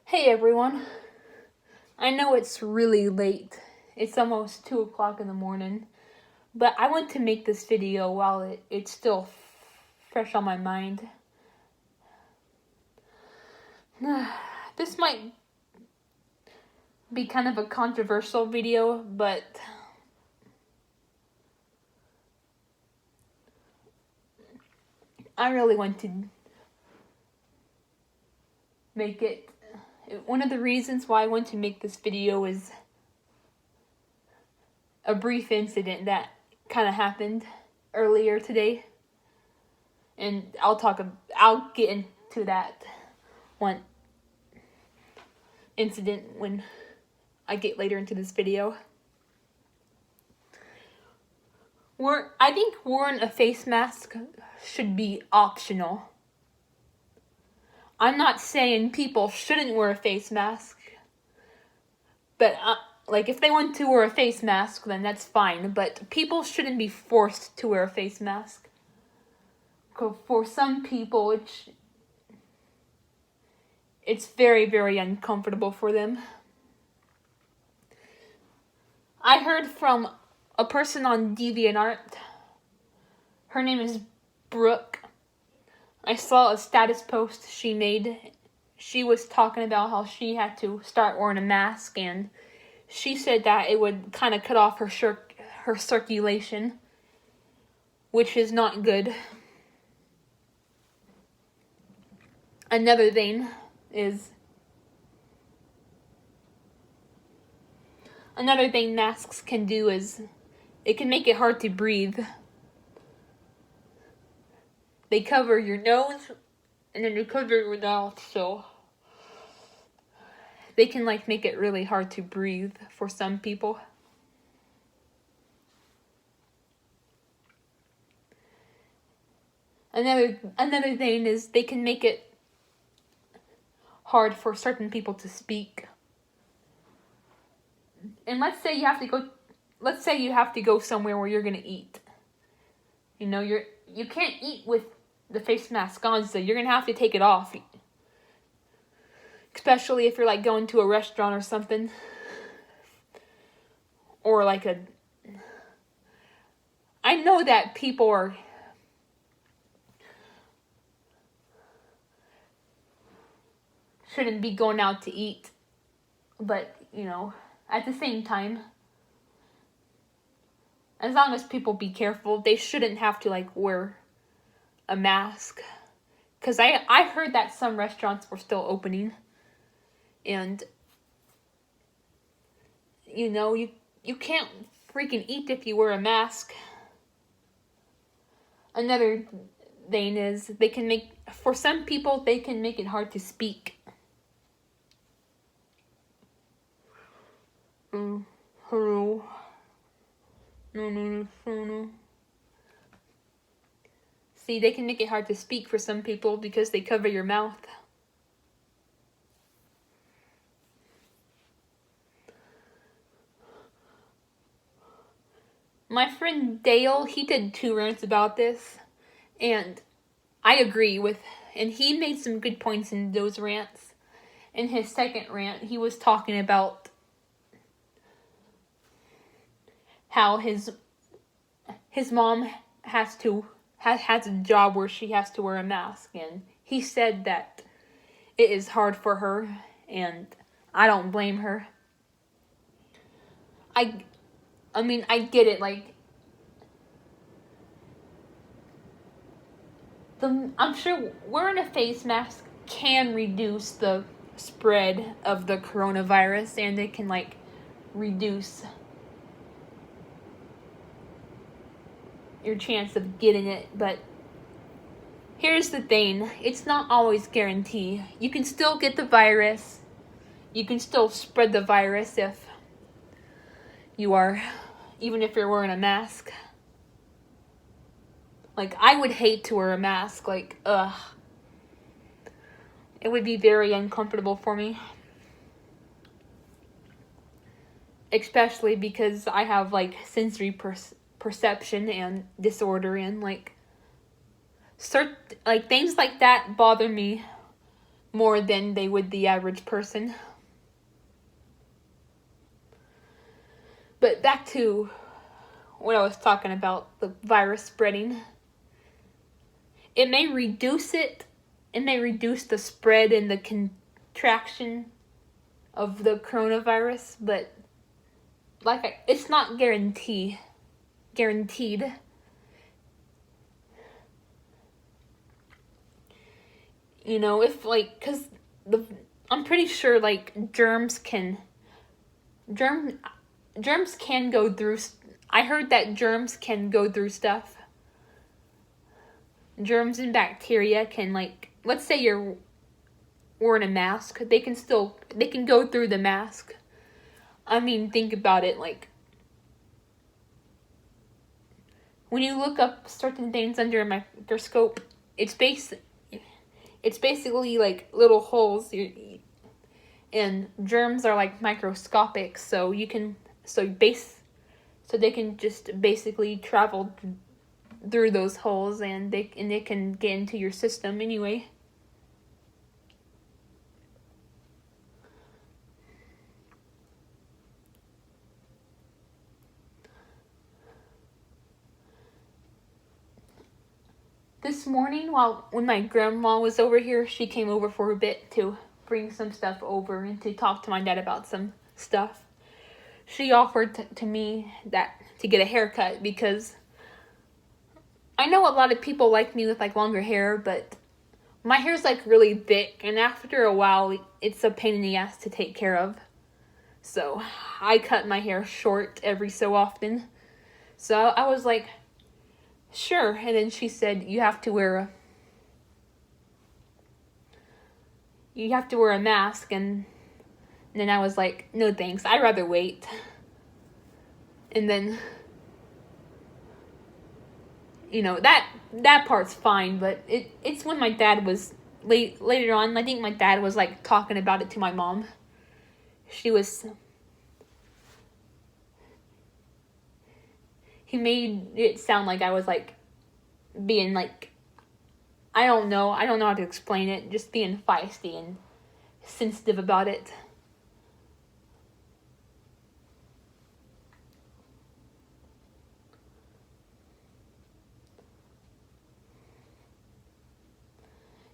Hey everyone, I know it's really late. It's almost 2 o'clock in the morning, but I want to make this video while it's still fresh on my mind. This might be kind of a controversial video, but I really want to make it. One of the reasons why I want to make this video is a brief incident that kind of happened earlier today, and I'll get into that one incident when I get later into this video. I think wearing a face mask should be optional. I'm not saying people shouldn't wear a face mask, but if they want to wear a face mask, then that's fine. But people shouldn't be forced to wear a face mask. For some people, it's very, very uncomfortable for them. I heard from a person on DeviantArt. Her name is Brooke. I saw a status post she made. She was talking about how she had to start wearing a mask, and she said that it would kind of cut off her circulation, which is not good. Another thing masks can do is it can make it hard to breathe. They cover your nose and then they cover your mouth, so they can make it really hard to breathe for some people. Another thing is they can make it hard for certain people to speak. And let's say you have to go somewhere where you're going to eat. You can't eat with the face mask on, so you're going to have to take it off. Especially if you're going to a restaurant or something. Or I know that people shouldn't be going out to eat. But, at the same time, as long as people be careful, they shouldn't have to wear a mask. Because I heard that some restaurants were still opening. And, you can't freaking eat if you wear a mask. Another thing is for some people, they can make it hard to speak. Hello. No. See, they can make it hard to speak for some people because they cover your mouth. My friend Dale, he did 2 rants about this, and I agree and he made some good points in those rants. In his second rant, he was talking about how his mom has a job where she has to wear a mask, and he said that it is hard for her, and I don't blame her. I get it, I'm sure wearing a face mask can reduce the spread of the coronavirus, and it can reduce your chance of getting it, but here's the thing, it's not always guaranteed. You can still get the virus, you can still spread the virus even if you're wearing a mask. I would hate to wear a mask, it would be very uncomfortable for me. Especially because I have sensory perception and disorder, and things like that bother me more than they would the average person. But back to what I was talking about, the virus spreading. It may reduce the spread and the contraction of the coronavirus, but it's not guaranteed. You know, if cuz I'm pretty sure germs can go through. I heard that germs can go through stuff. Germs and bacteria can, let's say you're wearing a mask, they can go through the mask. I mean, think about it, when you look up certain things under a microscope, it's basically little holes, and germs are microscopic, so they can just basically travel through those holes, and they can get into your system anyway. This morning, when my grandma was over here, she came over for a bit to bring some stuff over and to talk to my dad about some stuff. She offered to me to get a haircut, because I know a lot of people like me with longer hair, but my hair's really thick, and after a while it's a pain in the ass to take care of. So I cut my hair short every so often. So I was like, sure. And then she said, you have to wear a mask, and then I was like, no thanks, I'd rather wait. And then, that part's fine, but it's when my dad was later on, I think my dad was talking about it to my mom. He made it sound like I was being I don't know how to explain it, just being feisty and sensitive about it.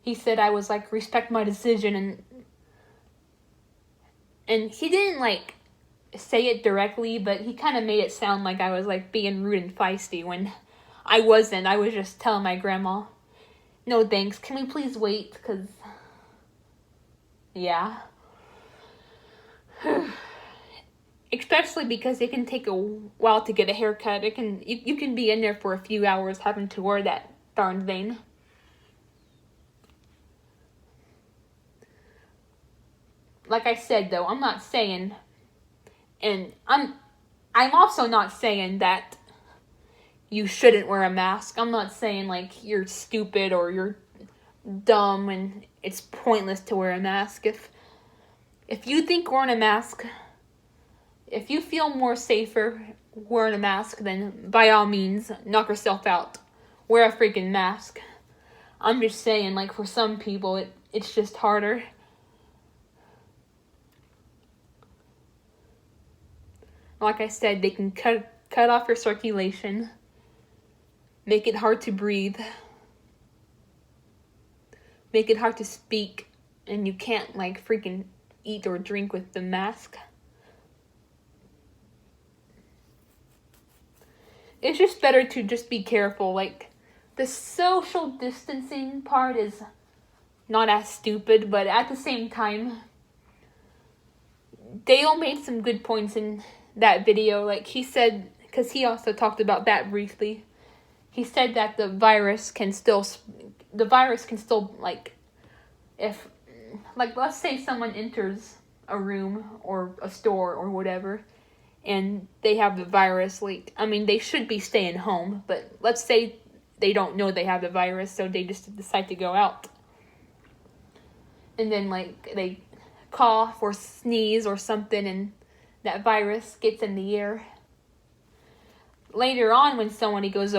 He said I was respect my decision, and he didn't say it directly, but he kind of made it sound like I was being rude and feisty, when I wasn't. I was just telling my grandma, no thanks, can we please wait, because yeah. Especially because it can take a while to get a haircut. You can be in there for a few hours having to wear that darn thing. Like I said, though, I'm not saying, and I'm also not saying that you shouldn't wear a mask. I'm not saying you're stupid or you're dumb and it's pointless to wear a mask. If you think wearing a mask, if you feel more safer wearing a mask, then by all means, knock yourself out. Wear a freaking mask. I'm just saying, for some people, it's just harder. Like I said, they can cut off your circulation, make it hard to breathe, make it hard to speak, and you can't freaking eat or drink with the mask. It's just better to just be careful. The social distancing part is not as stupid, but at the same time, Dale made some good points in that video. He said, because he also talked about that briefly, he said that the virus can still if let's say someone enters a room or a store or whatever, and they have the virus, they should be staying home, but let's say they don't know they have the virus, so they just decide to go out, and then they cough or sneeze or something, and that virus gets in the air. Later on, when somebody goes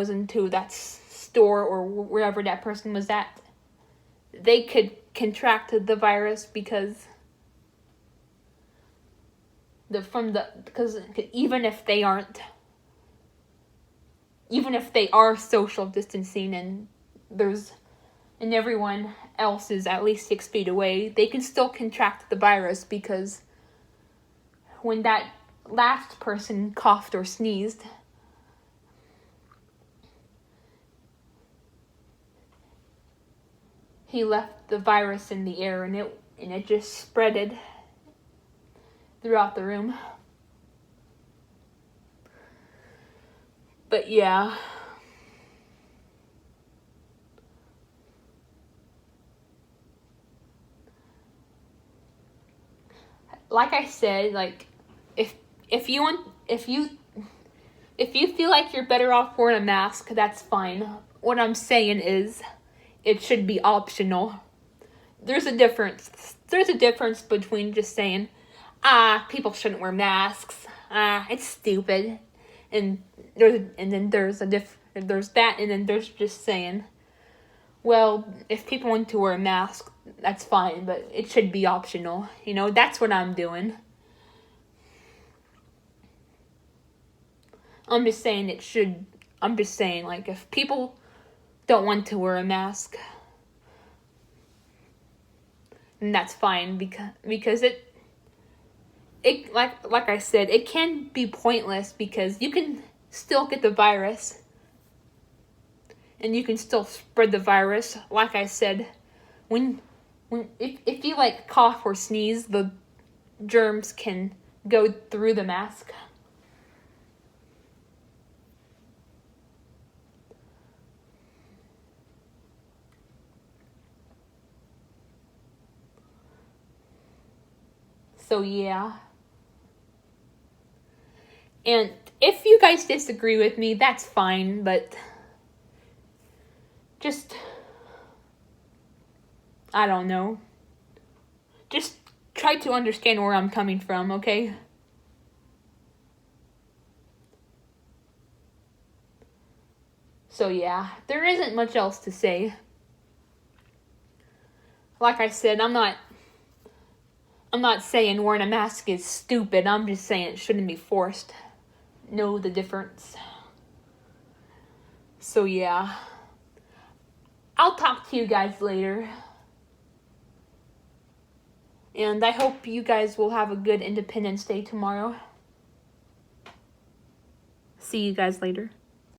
into that store or wherever that person was at, they could contract the virus because because even if they are social distancing and everyone else is at least 6 feet away, they can still contract the virus because when that last person coughed or sneezed, he left the virus in the air and it just spreaded throughout the room. But yeah. Like I said, like if you feel like you're better off wearing a mask, that's fine. What I'm saying is it should be optional. There's a difference. There's a difference between just saying, people shouldn't wear masks. It's stupid. And then there's that, and then there's just saying, well, if people want to wear a mask, that's fine, but it should be optional. That's what I'm doing. I'm just saying like, if people don't want to wear a mask, then that's fine, because it like I said, it can be pointless because you can still get the virus and you can still spread the virus. Like I said, if you like cough or sneeze, the germs can go through the mask. So yeah. And if you guys disagree with me, that's fine, but just, I don't know. Just try to understand where I'm coming from, okay? So yeah, there isn't much else to say. Like I said, I'm not saying wearing a mask is stupid. I'm just saying it shouldn't be forced. Know the difference. So yeah. I'll talk to you guys later. And I hope you guys will have a good Independence Day tomorrow. See you guys later.